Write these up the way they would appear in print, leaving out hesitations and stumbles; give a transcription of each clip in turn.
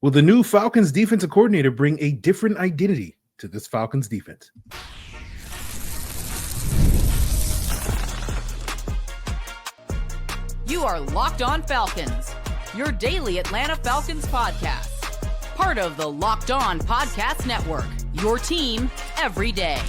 Will the new Falcons defensive coordinator bring a different identity to this Falcons defense? You are Locked On Falcons, your daily Atlanta Falcons podcast. Part of the Locked On Podcast Network, your team every day.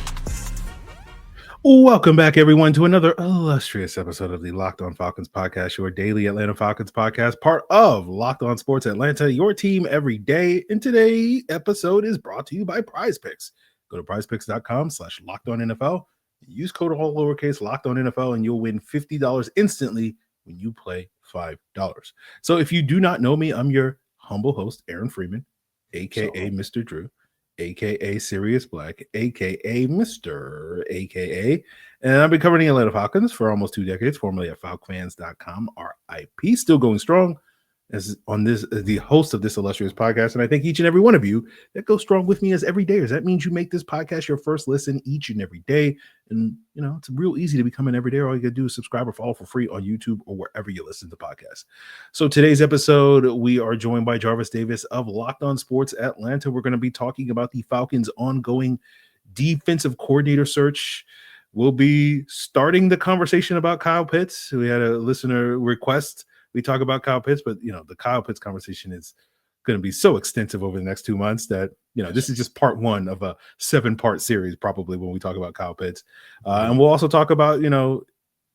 Welcome back, everyone, to another illustrious episode of the Locked On Falcons podcast, your daily Atlanta Falcons podcast, part of Locked On Sports Atlanta, your team every day. And today's episode is brought to you by PrizePicks. Go to prizepicks.com/LockedOnNFL. Use code all lowercase LockedOnNFL, and you'll win $50 instantly when you play $5. So if you do not know me, I'm your humble host, Aaron Freeman, a.k.a. Mr. Drew, a.k.a. Sirius Black, a.k.a. Mr. a.k.a. And I've been covering the Atlanta Falcons for almost 2 decades, formerly at FalcFans.com, RIP, still going strong as the host of this illustrious podcast. And I thank each and every one of you that go strong with me as every day. That means you make this podcast your first listen each and every day. And, you know, it's real easy to become an everyday. All you got to do is subscribe or follow for free on YouTube or wherever you listen to podcasts. So today's episode, we are joined by Jarvis Davis of Locked On Sports Atlanta. We're going to be talking about the Falcons' ongoing defensive coordinator search. We'll be starting the conversation about Kyle Pitts. We had a listener request we talk about Kyle Pitts, but, you know, the Kyle Pitts conversation is going to be so extensive over the next 2 months that, you know, this is just part one of a 7-part series, probably, when we talk about Kyle Pitts. And we'll also talk about, you know,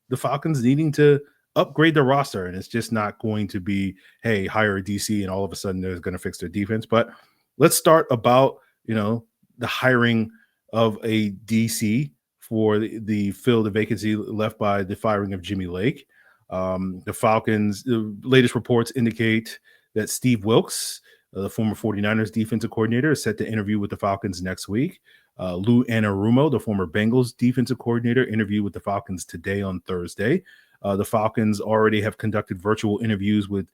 the Falcons needing to upgrade their roster. And it's just not going to be, hey, hire a DC and all of a sudden they're going to fix their defense. But let's start about, you know, the hiring of a DC for the fill the vacancy left by the firing of Jimmy Lake. The Falcons, the latest reports indicate that Steve Wilks, the former 49ers defensive coordinator, is set to interview with the Falcons next week. Lou Anarumo, the former Bengals defensive coordinator, interviewed with the Falcons today on Thursday. The Falcons already have conducted virtual interviews with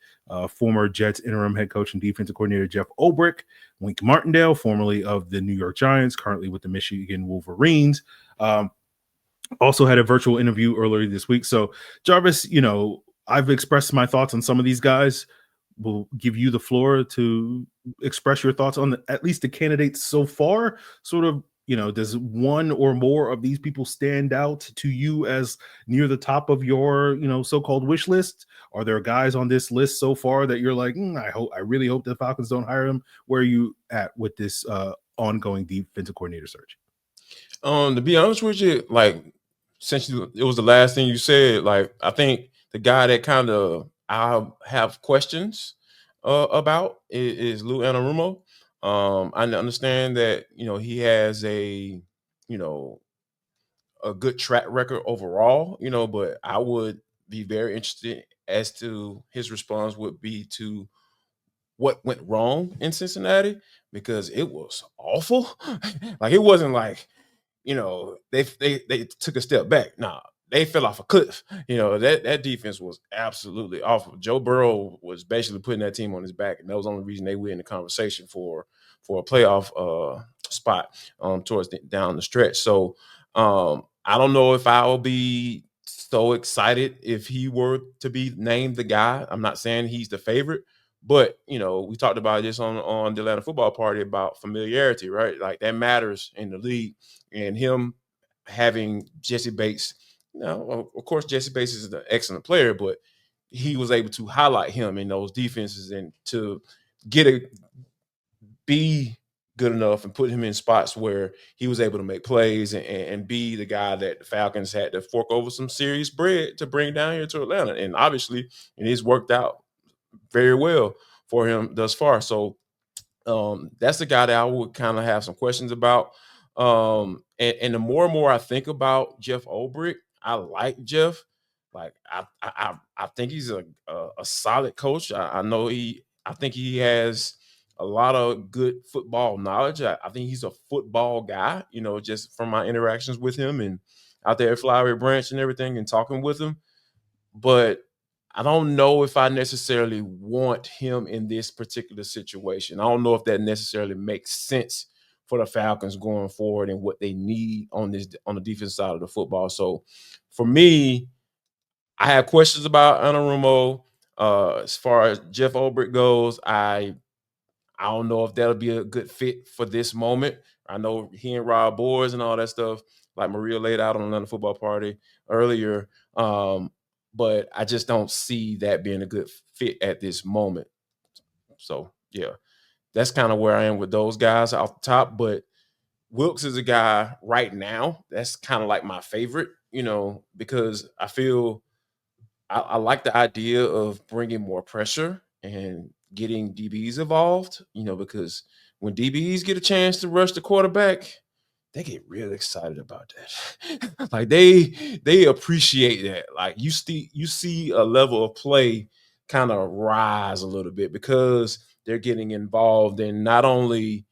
former Jets interim head coach and defensive coordinator Jeff Ulbrich, Wink Martindale, formerly of the New York Giants, currently with the Michigan Wolverines. Also had a virtual interview earlier this week. So, Jarvis, you know, I've expressed my thoughts on some of these guys. We'll give you the floor to express your thoughts on at least the candidates so far. Sort of, you know, does one or more of these people stand out to you as near the top of your, you know, so-called wish list? Are there guys on this list so far that you're like, I really hope the Falcons don't hire him? Where are you at with this ongoing defensive coordinator search? To be honest with you, like, since it was the last thing you said, like, I think the guy that kind of I have questions about is Lou Anarumo. I understand that, you know, he has a good track record overall, you know, but I would be very interested as to his response would be to what went wrong in Cincinnati, because it was awful. Like, it wasn't like, you know, they took a step back. Nah, they fell off a cliff. You know, that defense was absolutely awful. Joe Burrow was basically putting that team on his back, and that was the only reason they were in the conversation for a playoff spot towards down the stretch. So I don't know if I will be so excited if he were to be named the guy. I'm not saying he's the favorite, but, you know, we talked about this on the Atlanta Football Party about familiarity, right? Like, that matters in the league. And him having Jesse Bates, you know, of course, Jesse Bates is an excellent player, but he was able to highlight him in those defenses and to be good enough and put him in spots where he was able to make plays and be the guy that the Falcons had to fork over some serious bread to bring down here to Atlanta. And obviously, it's worked out very well for him thus far. So that's the guy that I would kind of have some questions about. And the more and more I think about Jeff Ulbrich, I like Jeff. Like, I think he's a solid coach. I think he has a lot of good football knowledge. I think he's a football guy, you know, just from my interactions with him and out there at Flowery Branch and everything and talking with him. But I don't know if I necessarily want him in this particular situation. I don't know if that necessarily makes sense for the Falcons going forward and what they need on the defense side of the football. So for me, I have questions about Anarumo. As far as Jeff Ulbrich goes, I I don't know if that'll be a good fit for this moment. I know he and Rob Boers and all that stuff, like Maria laid out on Atlanta Football Party earlier. But I just don't see that being a good fit at this moment. So, yeah, that's kind of where I am with those guys off the top. But Wilkes is a guy right now that's kind of like my favorite, because I feel I like the idea of bringing more pressure and getting DBs involved, because when DBs get a chance to rush the quarterback, they get real excited about that. Like they appreciate that. Like you see a level of play kind of rise a little bit because they're getting involved in not only,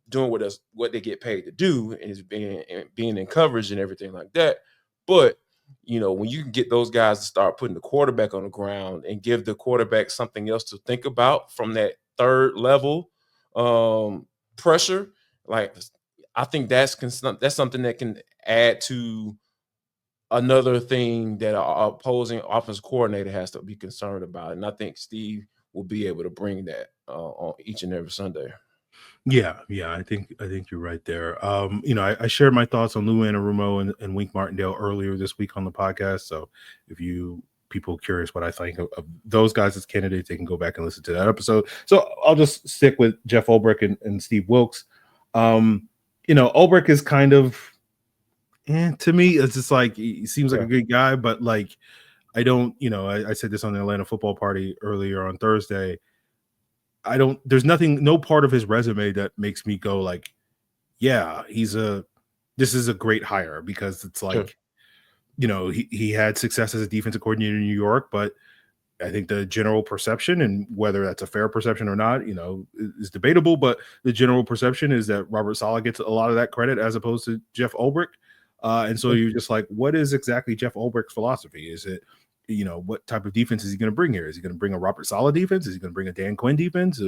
doing what they get paid to do and is being in coverage and everything like that, but when you can get those guys to start putting the quarterback on the ground and give the quarterback something else to think about from that third level pressure, like I think that's something that can add to another thing that our opposing offensive coordinator has to be concerned about. And I think Steve will be able to bring that on each and every Sunday. Yeah, I think you're right there. I shared my thoughts on Lou Anarumo and Wink Martindale earlier this week on the podcast. So if people curious what I think of those guys as candidates, they can go back and listen to that episode. So I'll just stick with Jeff Ulbrich and Steve Wilkes. Ulbrich is kind of, to me, it's just like he seems like a good guy, but like I don't, I said this on the Atlanta Football Party earlier on Thursday. There's no part of his resume that makes me go like, yeah, this is a great hire, because it's like, he had success as a defensive coordinator in New York, but I think the general perception, and whether that's a fair perception or not, is debatable, but the general perception is that Robert Saleh gets a lot of that credit as opposed to Jeff Ulbrich. And so you're just like, what is exactly Jeff Ulbrich's philosophy? Is it, what type of defense is he going to bring here? Is he going to bring a Robert Saleh defense? Is he going to bring a Dan Quinn defense?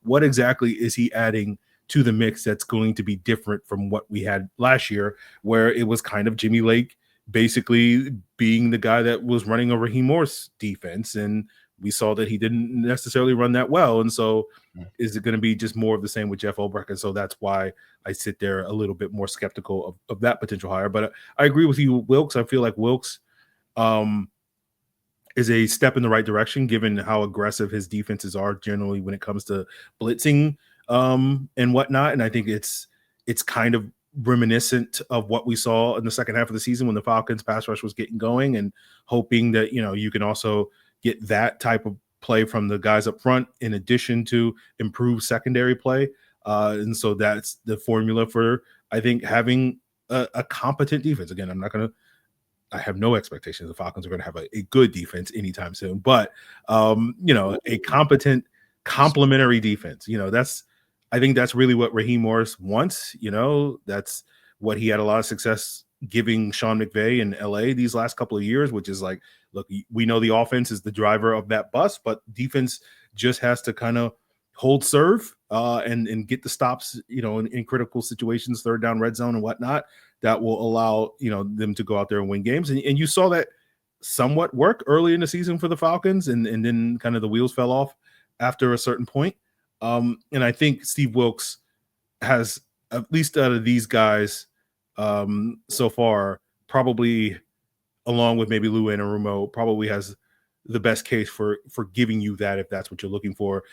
What exactly is he adding to the mix that's going to be different from what we had last year, where it was kind of Jimmy Lake basically being the guy that was running a Raheem Morris defense, and we saw that he didn't necessarily run that well. And so is it going to be just more of the same with Jeff Ulbrich? And so that's why I sit there a little bit more skeptical of that potential hire. But I agree with you, Wilkes. I feel like Wilkes is a step in the right direction, given how aggressive his defenses are generally when it comes to blitzing and whatnot. And I think it's kind of reminiscent of what we saw in the second half of the season when the Falcons pass rush was getting going, and hoping that, you can also get that type of play from the guys up front in addition to improved secondary play. And so that's the formula for, I think, having a competent defense. Again, I have no expectations the Falcons are going to have a good defense anytime soon, but a competent complementary defense. I think that's really what Raheem Morris wants. That's what he had a lot of success giving Sean McVay in LA these last couple of years, which is like, look, we know the offense is the driver of that bus, but defense just has to kind of hold serve and get the stops, in critical situations, third down, red zone and whatnot, that will allow, them to go out there and win games. And you saw that somewhat work early in the season for the Falcons, and then kind of the wheels fell off after a certain point. And I think Steve Wilkes has, at least out of these guys so far, probably, along with maybe Lou Anarumo, probably has the best case for giving you that, if that's what you're looking for.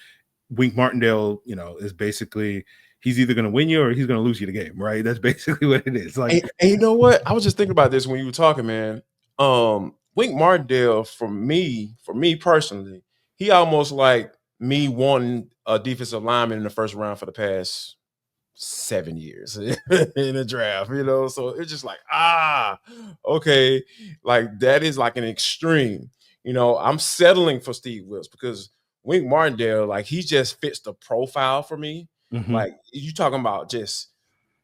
Wink Martindale, is basically, he's either going to win you or he's going to lose you the game, right? That's basically what it is. Like, and you know what? I was just thinking about this when you were talking, man. Wink Martindale, for me personally, he almost like me wanting a defensive lineman in the first round for the past 7 years in the draft, So it's just like, okay, like that is like an extreme. I'm settling for Steve Wilkes because Wink Martindale, like, he just fits the profile for me. mm-hmm. Like, you talking about just,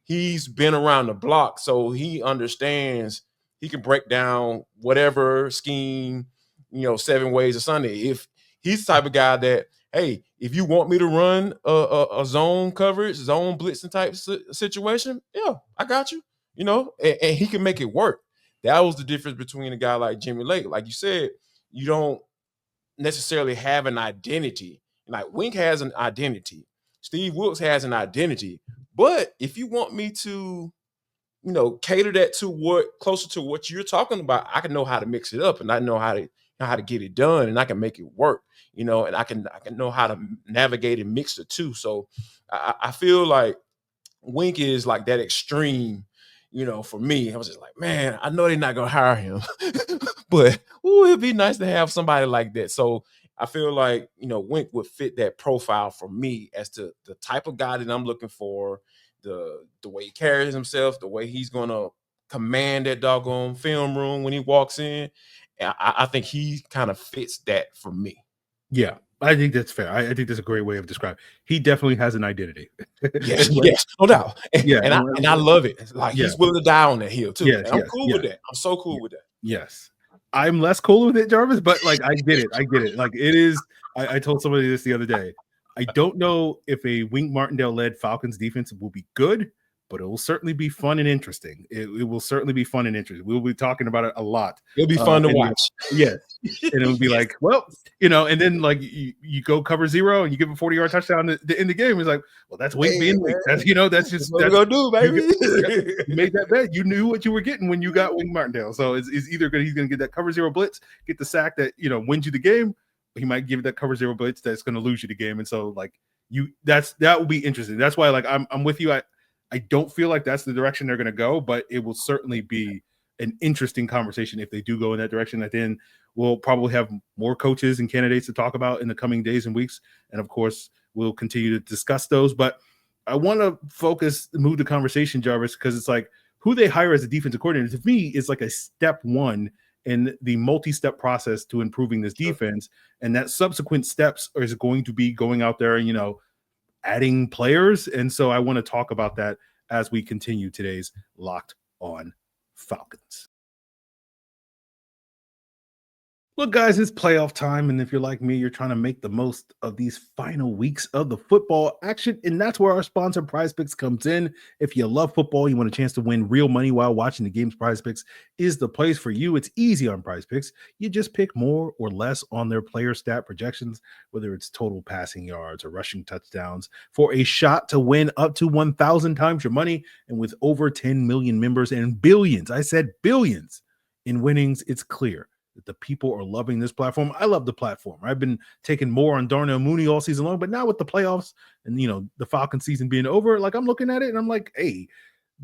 he's been around the block, so he understands he can break down whatever scheme, 7 ways of Sunday. If he's the type of guy that, hey, if you want me to run a zone coverage, zone blitzing type situation, yeah, I got you, and he can make it work. That was the difference between a guy like Jimmy Lake. Like you said, you don't necessarily have an identity. Like, Wink has an identity. Steve Wilks has an identity. But if you want me to, cater that to what closer to what you're talking about, I can know how to mix it up, and I know how to get it done, and I can make it work, and I can know how to navigate and mix the two. So I feel like Wink is like that extreme, for me. I was just like, man, I know they're not gonna hire him, but it'd be nice to have somebody like that. So I feel like, Wink would fit that profile for me as to the type of guy that I'm looking for, the way he carries himself, the way he's gonna command that doggone film room when he walks in. And I think he kind of fits that for me. Yeah, I think that's fair. I think that's a great way of describing. He definitely has an identity. Yes, no doubt. And I love it. Like, he's willing to die on that hill too. Yes, and I'm cool with that. I'm so cool with that. Yes. I'm less cool with it, Jarvis, but like I get it. Like, it is. I told somebody this the other day. I don't know if a Wink Martindale-led Falcons defense will be good, but it will certainly be fun and interesting. It will certainly be fun and interesting. We'll be talking about it a lot. It'll be fun to watch. Yes. And it'll be like, well, and then like you go cover 0 and you give a 40-yard touchdown to end the game. It's like, well, that's Wink being Wink. That's that's just what we're gonna do, baby. You made that bet. You knew what you were getting when you got Wink Martindale. So it's either he's gonna get that cover 0 blitz, get the sack that wins you the game. He might give you that cover 0 blitz that's gonna lose you the game. And so like that will be interesting. That's why like I'm with you. I don't feel like that's the direction they're gonna go, but it will certainly be an interesting conversation if they do go in that direction. And then we'll probably have more coaches and candidates to talk about in the coming days and weeks. And of course, we'll continue to discuss those. But I want to move the conversation, Jarvis, because it's like who they hire as a defensive coordinator to me is like a step one in the multi-step process to improving this defense. And that subsequent steps is going to be going out there and, adding players. And so I want to talk about that as we continue today's Locked On Falcons. Look, guys, it's playoff time, and if you're like me, you're trying to make the most of these final weeks of the football action, and that's where our sponsor PrizePicks comes in. If you love football, you want a chance to win real money while watching the games, PrizePicks is the place for you. It's easy on PrizePicks. You just pick more or less on their player stat projections, whether it's total passing yards or rushing touchdowns, for a shot to win up to 1,000 times your money. And with over 10 million members and billions, I said billions, in winnings, it's clear that the people are loving this platform. I love the platform. I've been taking more on Darnell Mooney all season long, but now with the playoffs and the Falcons season being over, like I'm looking at it and I'm like, hey,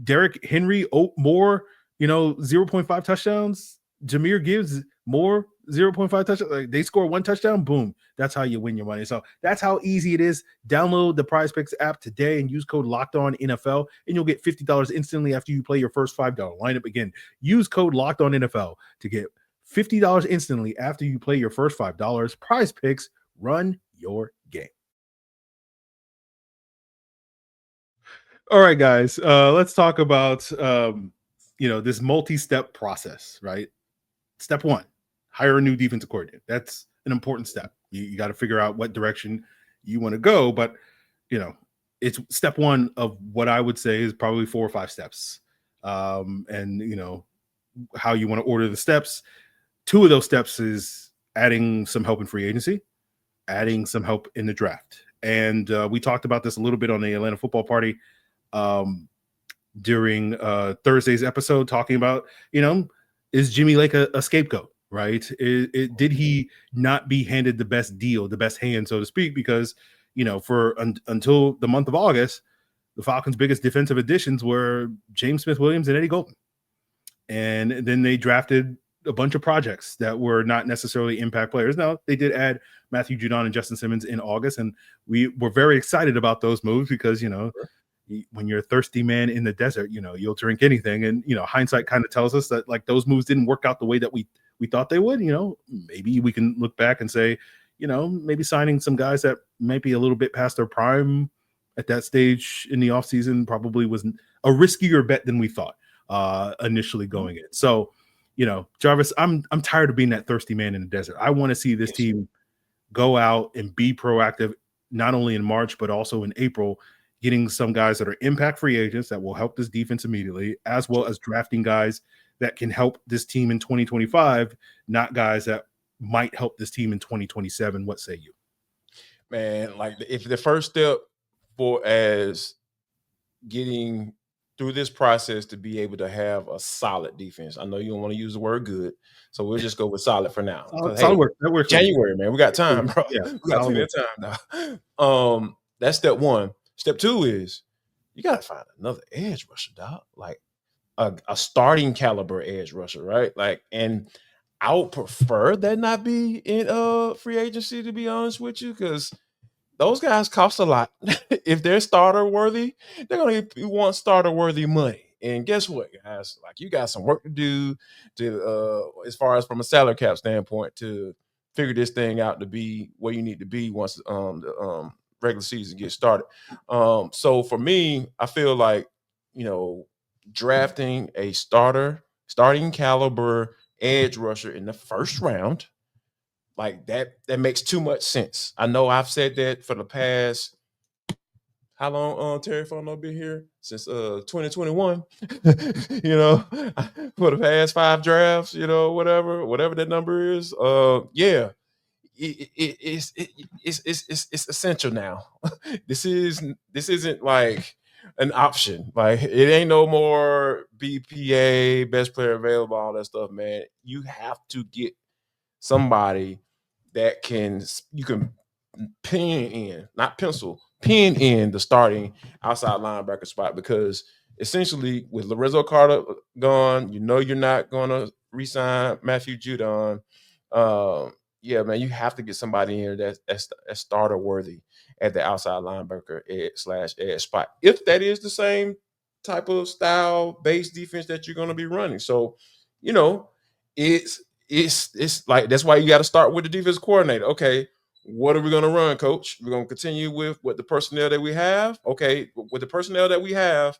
Derrick Henry, more, 0.5 touchdowns. Jahmyr Gibbs, more 0.5 touchdowns. Like, they score 1 touchdown, boom. That's how you win your money. So that's how easy it is. Download the PrizePicks app today and use code LOCKEDONNFL, and you'll get $50 instantly after you play your first $5 lineup. Again, use code LOCKEDONNFL to get $50 instantly after you play your first $5. PrizePicks, run your game. All right, guys, let's talk about this multi-step process, right? Step 1, hire a new defensive coordinator. That's an important step. You got to figure out what direction you want to go, but it's step 1 of what I would say is probably 4 or 5 steps. And how you want to order the steps. 2 of those steps is adding some help in free agency, adding some help in the draft. And we talked about this a little bit on the Atlanta Football Party during Thursday's episode, talking about, is Jimmy Lake a scapegoat, right? Did he not be handed the best deal, the best hand, so to speak? Because, until the month of August, the Falcons' biggest defensive additions were James Smith-Williams and Eddie Golden. And then they drafted a bunch of projects that were not necessarily impact players. Now, they did add Matthew Judon and Justin Simmons in August, and we were very excited about those moves because, when you're a thirsty man in the desert, you'll drink anything. And, hindsight kind of tells us that like those moves didn't work out the way that we thought they would. Maybe we can look back and say, maybe signing some guys that might be a little bit past their prime at that stage in the offseason probably was a riskier bet than we thought initially going in. So, Jarvis, I'm tired of being that thirsty man in the desert. I want to see this team go out and be proactive, not only in March, but also in April, getting some guys that are impact free agents that will help this defense immediately, as well as drafting guys that can help this team in 2025, not guys that might help this team in 2027. What say you? Man, like if the first step for as getting through this process to be able to have a solid defense. I know you don't want to use the word good, so we'll just go with solid for now. Because Solid work. That works. January, man, we got time, bro. Yeah, We got plenty of time now. That's step one. Step two is you got to find another edge rusher, dog. Like a starting caliber edge rusher, right? Like, and I would prefer that not be in free agency, to be honest with you, because those guys cost a lot. If they're starter worthy, they're gonna want starter worthy money. And guess what, guys? Like, you got some work to do to as far as from a salary cap standpoint to figure this thing out to be where you need to be once the regular season gets started. So for me, I feel like, drafting a starting caliber edge rusher in the first round, like that makes too much sense. I know I've said that for the past, how long Terry Fono been here? Since 2021. For the past 5 drafts, whatever that number is. It's essential now. This isn't like an option. Like, it ain't no more BPA, best player available, all that stuff, man. You have to get somebody that you can pin in the starting outside linebacker spot, because essentially with Lorenzo Carter gone, you're not going to re-sign Matthew Judon. Yeah, man, you have to get somebody in that's starter worthy at the outside linebacker /edge spot, if that is the same type of style base defense that you're going to be running. So, it's like, that's why you got to start with the defense coordinator. Okay, what are we going to run, coach? We're going to continue with the personnel that we have. Okay, with the personnel that we have,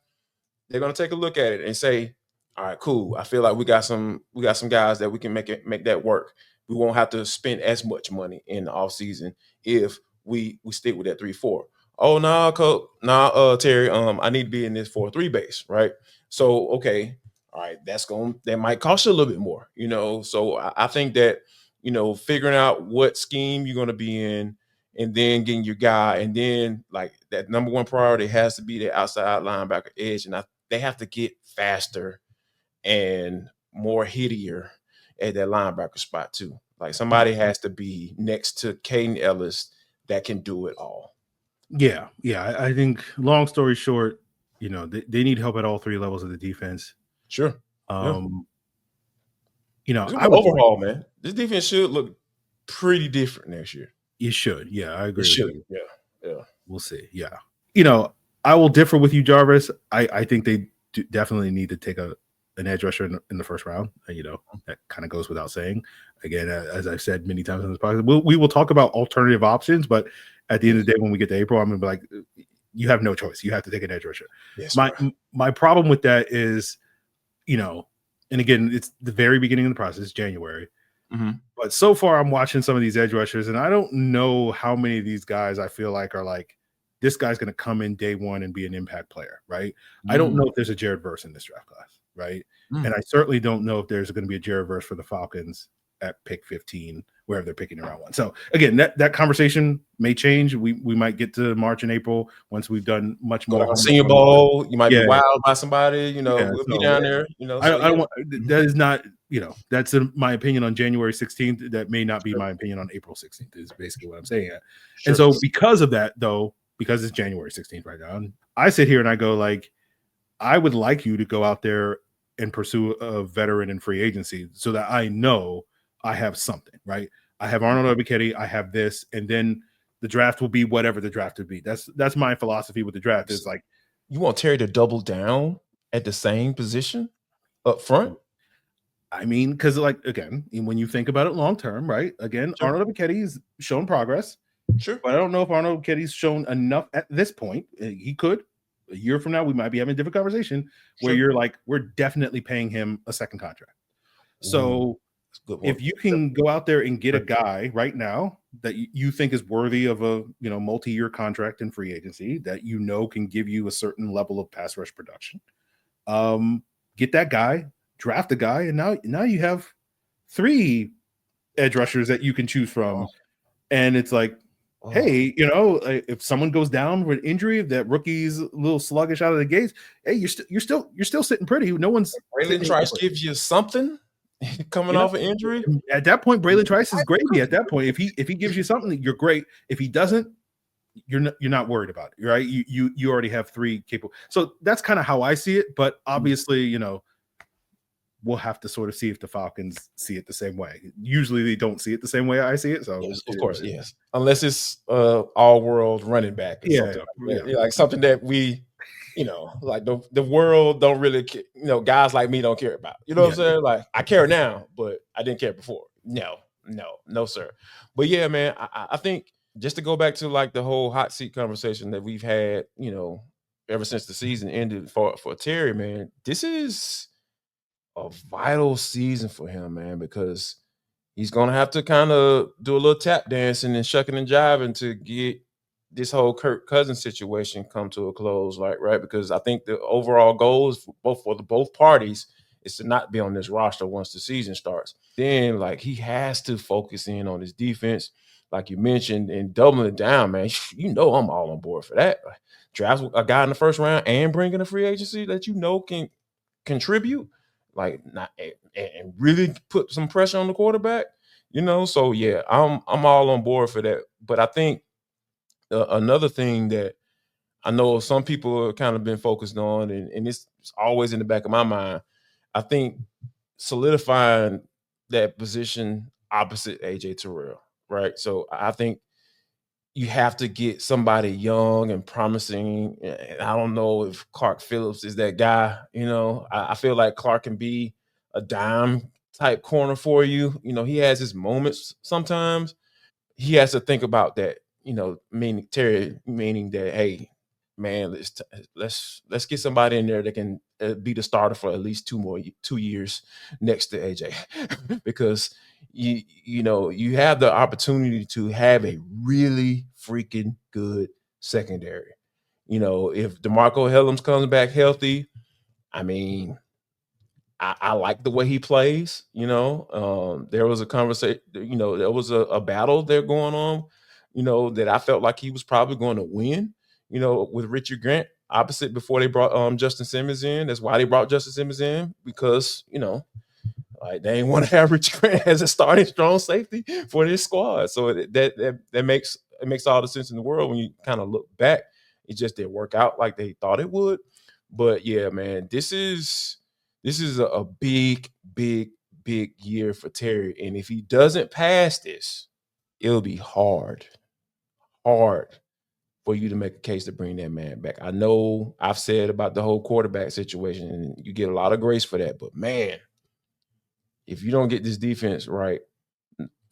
they're going to take a look at it and say, all right, cool. I feel like we got some guys that we can make that work. We won't have to spend as much money in the offseason if we stick with that 3-4. Oh, no, coach. No, Terry, I need to be in this 4-3 base, right? So, okay, all right, that might cost you a little bit more, So I think that, figuring out what scheme you're going to be in, and then getting your guy, and then like that number one priority has to be the outside linebacker edge, and they have to get faster and more hittier at that linebacker spot too. Like, somebody has to be next to Caden Ellis that can do it all. Yeah. I think, long story short, they need help at all 3 levels of the defense. Sure. Overhaul, man. This defense should look pretty different next year. You should. Yeah, I agree. It should. Yeah. We'll see. Yeah. I will differ with you, Jarvis. I think they definitely need to take an edge rusher in the first round. That kind of goes without saying. Again, as I've said many times in this podcast, we will talk about alternative options, but at the end of the day, when we get to April, I'm going to be like, you have no choice. You have to take an edge rusher. Yes, my problem with that is, and again, it's the very beginning of the process, January. Mm-hmm. But so far, I'm watching some of these edge rushers, and I don't know how many of these guys I feel like are like, this guy's going to come in day one and be an impact player, right? I don't know if there's a Jared Verse in this draft class, right? And I certainly don't know if there's going to be a Jared Verse for the Falcons at pick 15, wherever they're picking around one. So again, that conversation may change. We might get to March and April once we've done much more. Senior Bowl, you might be wowed by somebody. We'll be down there. I don't want. That is not. That's my opinion on January 16th. That may not be my opinion on April 16th. Is basically what I'm saying. Sure. And so because of that, though, because it's January 16th right now, I sit here and I go like, I would like you to go out there and pursue a veteran in free agency so that I know I have something, right? I have Arnold Ebiketie, I have this, and then the draft will be whatever the draft would be. That's my philosophy with the draft, is like, you want Terry to double down at the same position up front? I mean, because like, again, when you think about it long term, right? Again, sure. Arnold Ebiketie's shown progress. Sure. But I don't know if Arnold Ebiketie's shown enough at this point. He could. A year from now, we might be having a different conversation where you're like, we're definitely paying him a second contract. So if you can go out there and get a guy right now that you think is worthy of a multi-year contract in free agency, that can give you a certain level of pass rush production, get that guy, draft a guy, and now you have 3 edge rushers that you can choose from. And it's like, hey, if someone goes down with injury, if that rookie's a little sluggish out of the gates, hey, you're still sitting pretty. No one's Braylon Trice gives you something coming off an injury. At that point, Braylon Trice is gravy. At that point, if he gives you something, you're great. If he doesn't, you're not worried about it, right? You already have 3 capable. So that's kind of how I see it. But obviously, we'll have to sort of see if the Falcons see it the same way. Usually they don't see it the same way I see it. So yes, of course, yes. Unless it's all-world running back or something like that. Like something that we, like the world don't really care, guys like me don't care about. You know what I'm saying? Like I care now, but I didn't care before. No, sir. But yeah, man, I think just to go back to like the whole hot seat conversation that we've had, ever since the season ended for Terry, man, this is a vital season for him, man, because he's going to have to kind of do a little tap dancing and shucking and jiving to get this whole Kirk Cousins situation come to a close, right? Because I think the overall goal is for both parties is to not be on this roster once the season starts. Then, like, he has to focus in on his defense, like you mentioned, and doubling it down, man. I'm all on board for that. Draft a guy in the first round and bring in a free agency that can contribute, like not and really put some pressure on the quarterback. So yeah, I'm all on board for that. But I think another thing that I know some people have kind of been focused on, and it's always in the back of my mind, I think solidifying that position opposite AJ Terrell, right? So I think you have to get somebody young and promising. I don't know if Clark Phillips is that guy. I feel like Clark can be a dime type corner for you. He has his moments sometimes. He has to think about that, meaning that, hey, man, let's get somebody in there that can be the starter for at least 2 years next to AJ, because you have the opportunity to have a really freaking good secondary. If DeMarco Hellams comes back healthy, I mean, I like the way he plays. There was a conversation, there was a battle there going on, that I felt like he was probably going to win, with Richard Grant opposite before they brought Justin Simmons in. That's why they brought Justin Simmons in, because, like they ain't want to have Richard Grant as a starting strong safety for this squad. So that makes all the sense in the world when you kind of look back. It just didn't work out like they thought it would. But yeah, man, this is a big, big, big year for Terry. And if he doesn't pass this, it'll be hard for you to make a case to bring that man back. I know I've said about the whole quarterback situation, and you get a lot of grace for that. But man, if you don't get this defense right,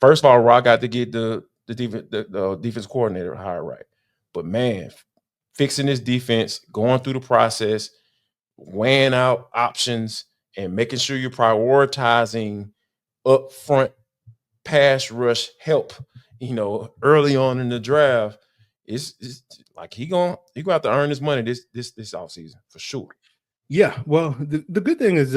first of all, Rock got to get the defense coordinator hired right. But man, fixing this defense, going through the process, weighing out options, and making sure you're prioritizing upfront pass rush help, early on in the draft, it's like he gonna have to earn his money this offseason for sure. Yeah, well, the good thing is,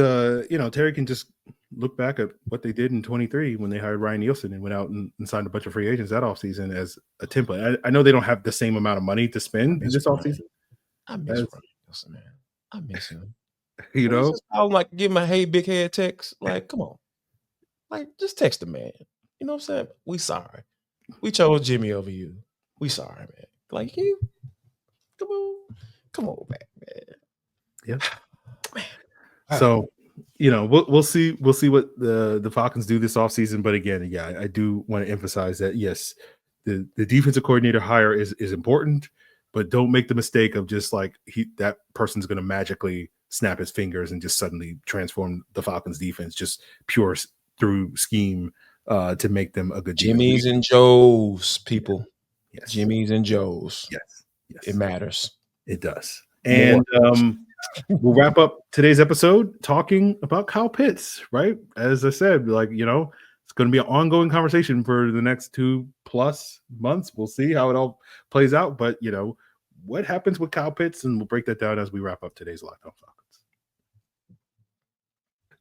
Terry can just look back at what they did in 23 when they hired Ryan Nielsen and went out and signed a bunch of free agents that offseason as a template. I know they don't have the same amount of money to spend this offseason. I miss Ryan Nielsen, man. I miss him. I would like give him a hey big head text. Like, come on. Like, just text the man. You know what I'm saying? We sorry. We chose Jimmy over you. We sorry, man. Like, you come on back, man. Yeah. So, we'll see what the Falcons do this offseason. But again, yeah, I do want to emphasize that yes, the defensive coordinator hire is important, but don't make the mistake of just like that person's going to magically snap his fingers and just suddenly transform the Falcons defense just pure through scheme to make them a good Jimmy's and Joe's, people. Yes. Jimmy's and Joe's. Yes. It matters. It does. And we'll wrap up today's episode talking about Kyle Pitts, right? As I said, like, it's going to be an ongoing conversation for the next 2+ months. We'll see how it all plays out. But, what happens with Kyle Pitts? And we'll break that down as we wrap up today's Locked On Falcons.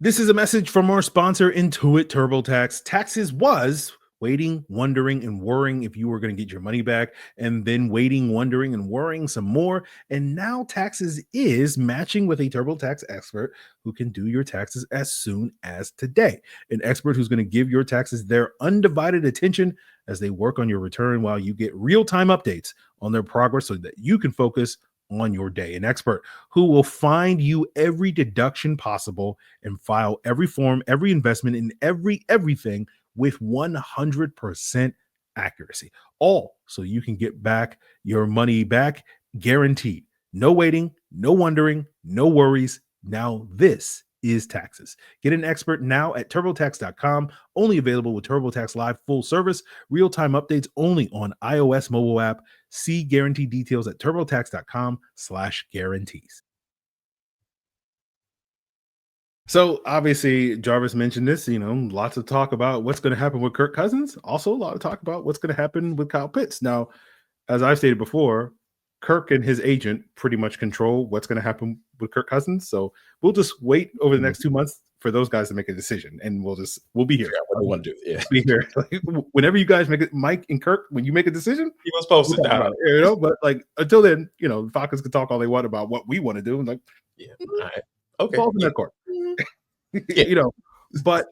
This is a message from our sponsor, Intuit TurboTax. Taxes was waiting, wondering, and worrying if you were going to get your money back, and then waiting, wondering, and worrying some more. And now Taxes is matching with a TurboTax expert who can do your taxes as soon as today. An expert who's going to give your taxes their undivided attention as they work on your return while you get real-time updates on their progress so that you can focus on your day. An expert who will find you every deduction possible and file every form, every investment, and everything with 100% accuracy. All so you can get back your money back guaranteed. No waiting, no wondering, no worries. Now this is Taxes. Get an expert now at TurboTax.com. Only available with TurboTax Live full service. Real-time updates only on iOS mobile app. See guarantee details at TurboTax.com/guarantees. So obviously Jarvis mentioned this, lots of talk about what's going to happen with Kirk Cousins. Also a lot of talk about what's going to happen with Kyle Pitts. Now, as I've stated before, Kirk and his agent pretty much control what's going to happen with Kirk Cousins. So we'll just wait over the next 2 months for those guys to make a decision, and we'll be here. What we want to do, yeah. Be here. Whenever you guys make it, Mike and Kirk, when you make a decision, he was posted down. But until then, the Falcons can talk all they want about what we want to do, and all right, okay, falls in that court. But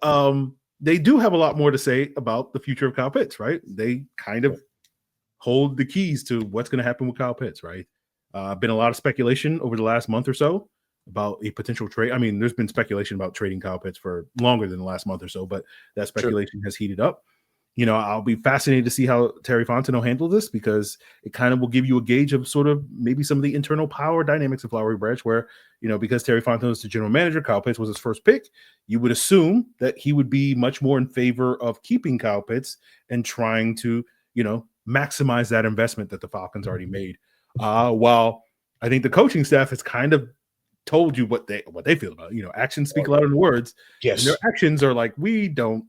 they do have a lot more to say about the future of Kyle Pitts, right? They kind of hold the keys to what's going to happen with Kyle Pitts, right? Been a lot of speculation over the last month or so about a potential trade. I mean, there's been speculation about trading Kyle Pitts for longer than the last month or so, but that speculation has heated up. I'll be fascinated to see how Terry Fontenot handle this, because it kind of will give you a gauge of sort of maybe some of the internal power dynamics of Flowery Branch, where, because Terry Fontenot is the general manager, Kyle Pitts was his first pick. You would assume that he would be much more in favor of keeping Kyle Pitts and trying to, maximize that investment that the Falcons already made. While I think the coaching staff has kind of told you what they feel about it. Actions speak louder than words. Yes. And their actions are like, we don't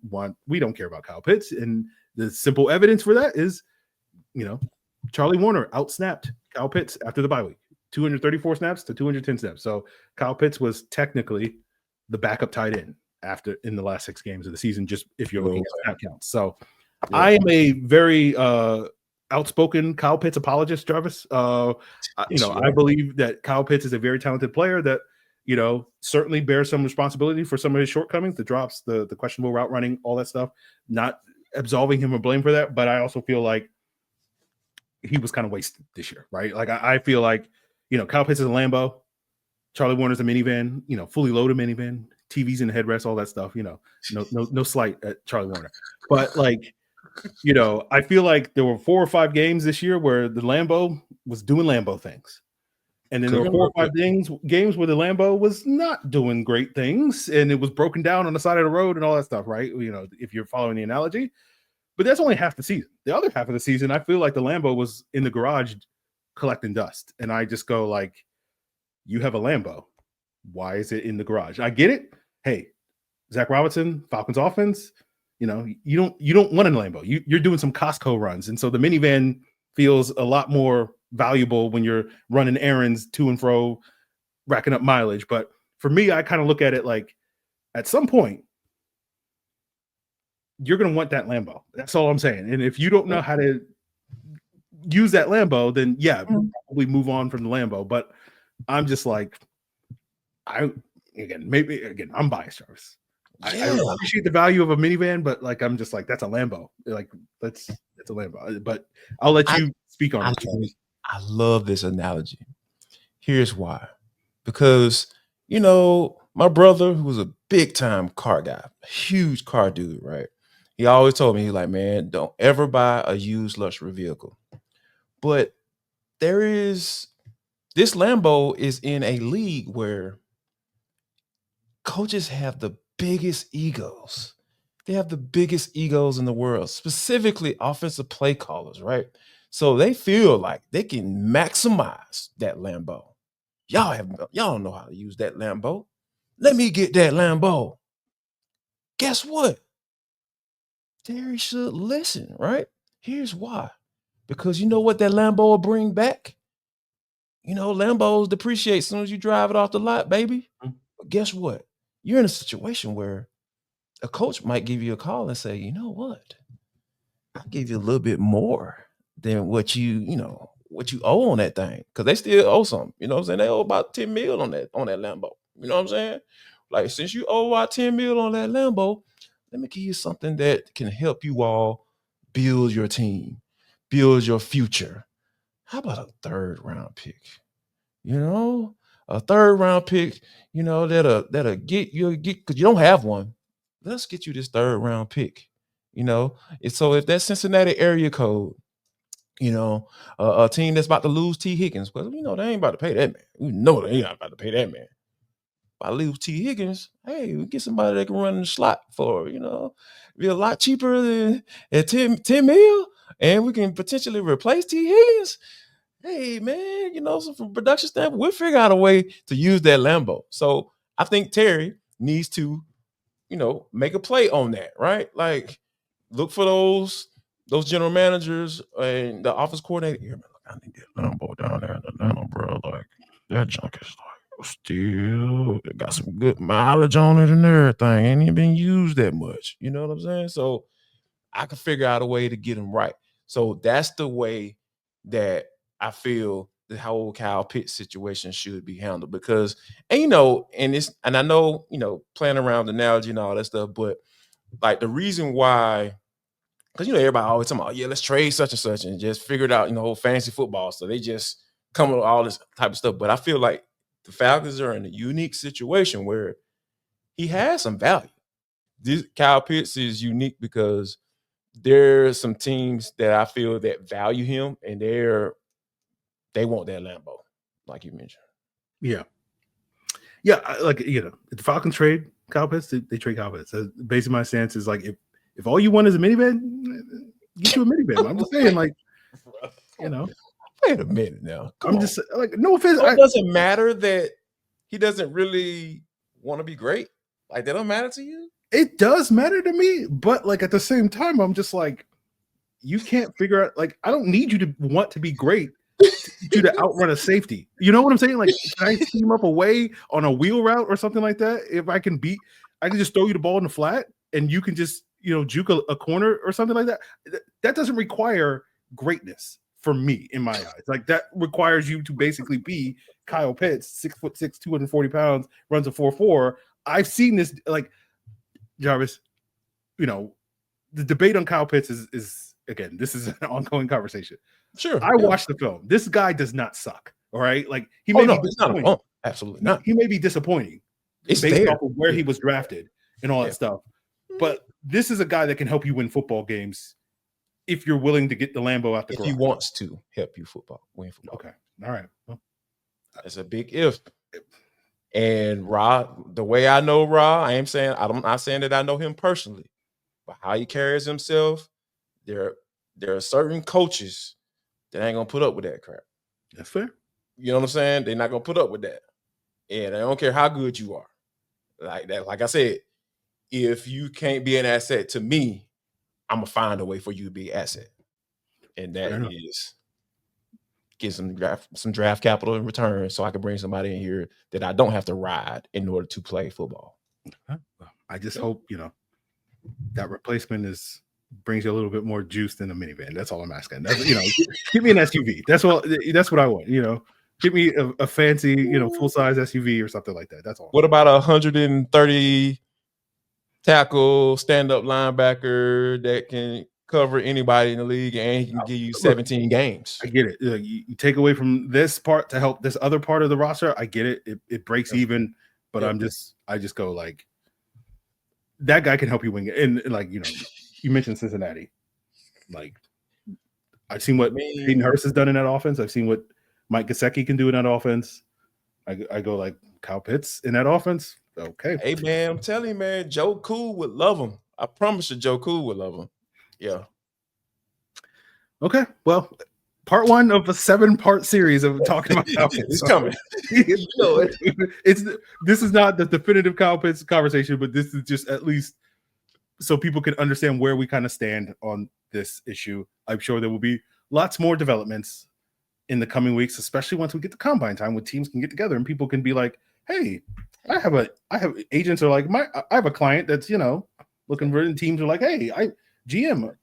care about Kyle Pitts. And the simple evidence for that is, Charlie Warner outsnapped Kyle Pitts after the bye week, 234 snaps to 210 snaps. So Kyle Pitts was technically the backup tight end in the last 6 games of the season, just if you're looking at snap counts. So I am a very outspoken Kyle Pitts apologist, Jarvis. I believe that Kyle Pitts is a very talented player that, certainly bears some responsibility for some of his shortcomings, the drops, the questionable route running, all that stuff, not absolving him of blame for that. But I also feel like he was kind of wasted this year, right? Like I feel like, Kyle Pitts is a Lambo, Charlie Warner's a minivan, fully loaded minivan, TVs in the headrest, all that stuff, no slight at Charlie Warner. But I feel like there were 4 or 5 games this year where the Lambo was doing Lambo things. And then there were 4 or 5 games where the Lambo was not doing great things, and it was broken down on the side of the road and all that stuff, right? If you're following the analogy. But that's only half the season. The other half of the season, I feel like the Lambo was in the garage collecting dust. And I just go like, you have a Lambo. Why is it in the garage? I get it. Hey, Zach Robinson, Falcons offense, you don't want a Lambo. You're doing some Costco runs. And so the minivan feels a lot more valuable when you're running errands to and fro, racking up mileage. But for me, I kind of look at it like, at some point, you're going to want that Lambo. That's all I'm saying. And if you don't know how to use that Lambo, then we move on from the Lambo. But I'm just like, I'm biased, Jarvis. I appreciate the value of a minivan, but I'm just like, that's a Lambo. It's a Lambo. But I'll let you speak on it. I love this analogy. Here's why. Because, my brother, who was a big time car guy, huge car dude, right? He always told me, he's like, man, don't ever buy a used luxury vehicle. But this Lambo is in a league where coaches have the biggest egos. They have the biggest egos in the world, specifically offensive play callers, right? So they feel like they can maximize that Lambo. Y'all don't know how to use that Lambo. Let me get that Lambo. Guess what? Terry should listen, right? Here's why. Because you know what that Lambo will bring back? Lambos depreciate as soon as you drive it off the lot, baby. But guess what? You're in a situation where a coach might give you a call and say, you know what? I'll give you a little bit more than what you owe on that thing. Cause they still owe something. You know what I'm saying? They owe about 10 mil on that Lambo. You know what I'm saying? Like, since you owe about 10 mil on that Lambo, let me give you something that can help you all build your team, build your future. How about a third round pick? You know, a third round pick, that'll get because you don't have one. Let's get you this third round pick. And so if that Cincinnati area code, a team that's about to lose T. Higgins, because they ain't about to pay that man. We know they ain't about to pay that man. If I lose T. Higgins, hey, we get somebody that can run in the slot for, be a lot cheaper than at 10 mil, and we can potentially replace T. Higgins. Hey, man, so from production standpoint, we'll figure out a way to use that Lambo. So I think Terry needs to, make a play on that, right? Like, look for those general managers and the office coordinator. Yeah, man, look, I need that Lambo down there in Atlanta, bro. Like, that junk is like still got some good mileage on it and everything. Ain't even been used that much. You know what I'm saying? So I can figure out a way to get him right. So that's the way that I feel the whole Kyle Pitts situation should be handled, because, and I know, playing around the analogy and all that stuff, but like the reason why, because everybody always talking about, yeah, let's trade such and such and just figure it out, whole fantasy football. So they just come with all this type of stuff. But I feel like the Falcons are in a unique situation where he has some value. This Kyle Pitts is unique because there are some teams that I feel that value him, and they want that Lambo, like you mentioned. Yeah. The Falcons trade Kyle Pitts, they trade Kyle Pitts. So basically, my stance is like, if all you want is a minivan, get you a minivan. I'm just saying, like, Wait a minute now. I'm just like, no offense. It doesn't matter that he doesn't really want to be great. Like, that don't matter to you? It does matter to me, but like at the same time, I'm just like, you can't figure out. Like, I don't need you to want to be great to outrun a safety. You know what I'm saying? Like, can I team up away on a wheel route or something like that? If I can just throw you the ball in the flat and you can just juke a corner or something like that. That doesn't require greatness for me in my eyes. Like, that requires you to basically be Kyle Pitts, 6'6", 240 pounds, runs a 4.4. I've seen this, like, Jarvis, the debate on Kyle Pitts is again, this is an ongoing conversation. Sure. I watched the film. This guy does not suck. All right. Like, he may be disappointing. Absolutely not. He may be disappointing based off of where he was drafted and all that stuff. But this is a guy that can help you win football games if you're willing to get the Lambo out the garage. He wants to help you win football. Okay. All right. Well, that's a big if. And Ra, the way I know Ra, I'm not saying that I know him personally, but how he carries himself, there are certain coaches that ain't gonna put up with that crap. That's fair. You know what I'm saying? They're not gonna put up with that. And I don't care how good you are. Like that, like I said, if you can't be an asset to me, I'm gonna find a way for you to be an asset. And that is get some draft capital in return, so I can bring somebody in here that I don't have to ride in order to play football. I just hope that replacement brings you a little bit more juice than a minivan. That's all I'm asking. That's, give me an SUV. That's what I want. Give me a fancy, full size SUV or something like that. That's all. What about 130 tackle stand up linebacker that can cover anybody in the league and he can give you 17 games? I get it. You take away from this part to help this other part of the roster. I get it. It breaks even, but I just go like, that guy can help you win. And like, you mentioned Cincinnati. Like, I've seen what Hayden Hurst has done in that offense. I've seen what Mike Gesicki can do in that offense. I go like, Kyle Pitts in that offense. Okay. Hey, man, I'm telling you, man, Joe Cool would love him. I promise you, Joe Cool would love him. Yeah. Okay. Well, part 1 of a 7-part series of talking about Kyle Pitts. It's coming. This is not the definitive Kyle Pitts conversation, but this is just at least so people can understand where we kind of stand on this issue. I'm sure there will be lots more developments in the coming weeks, especially once we get to combine time, when teams can get together and people can be like, hey, I have agents are like, I have a client that's, looking for, and teams are like, hey, GM,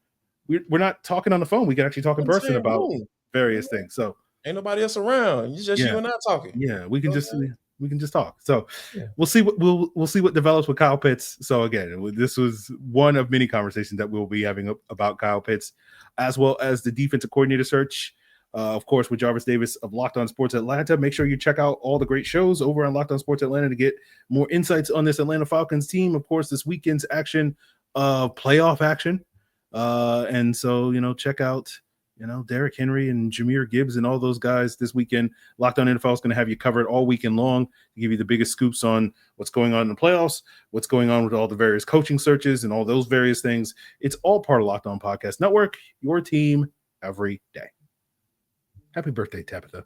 we're not talking on the phone. We can actually talk in In the person same about room. various things. So Ain't nobody else around. It's just you and I talking. yeah, we can Okay. we can just talk. So Yeah. we'll see what develops with Kyle Pitts. So again, this was one of many conversations that we'll be having about Kyle Pitts, as well as the defensive coordinator search. Of course, with Jarvis Davis of Locked On Sports Atlanta. Make sure you check out all the great shows over on Locked On Sports Atlanta to get more insights on this Atlanta Falcons team. Of course, this weekend's action, playoff action. And so, check out, Derrick Henry and Jahmyr Gibbs and all those guys this weekend. Locked On NFL is going to have you covered all weekend long to give you the biggest scoops on what's going on in the playoffs, what's going on with all the various coaching searches and all those various things. It's all part of Locked On Podcast Network, your team every day. Happy birthday, Tabitha.